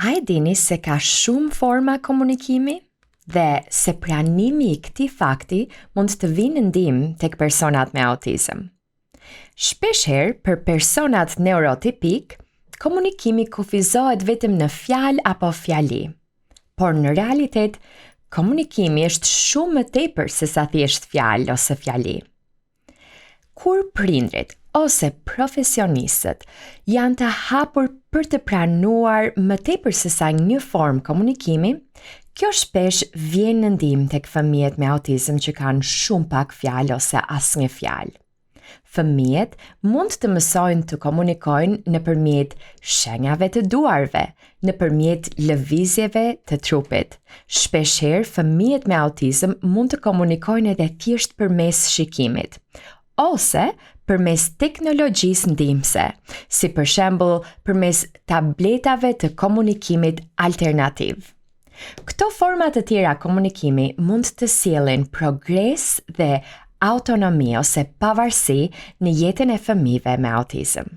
A e dini se ka shumë forma komunikimi? Dhe se pranimi I këtij fakti mund të vinë ndihmë tek personat me autizëm. Shpeshherë për personat neurotipik, komunikimi kufizohet vetëm në fjalë apo fjali. Por në realitet, komunikimi është shumë më tepër se sa thjesht fjalë ose fjali. Kur prindrit ose profesionistët janë të hapur për të pranuar më tepër se sa një formë komunikimi, kjo shpesh vjen në ndihmë tek fëmijët me autizëm që kanë shumë pak fjalë ose asnjë fjalë. Fëmijët mund të mësojnë të komunikojnë nëpërmjet shenjave të duarve, nëpërmjet lëvizjeve të trupit. Shpeshherë fëmijët me autizëm mund të komunikojnë edhe thjesht përmes shikimit, ose përmes teknologjisë ndihmëse, si për shembull përmes tabletave të komunikimit alternativ. Këto forma të tjera komunikimi mund të sjellin progres dhe autonomi ose pavarësi në jetën e fëmijëve me autizëm.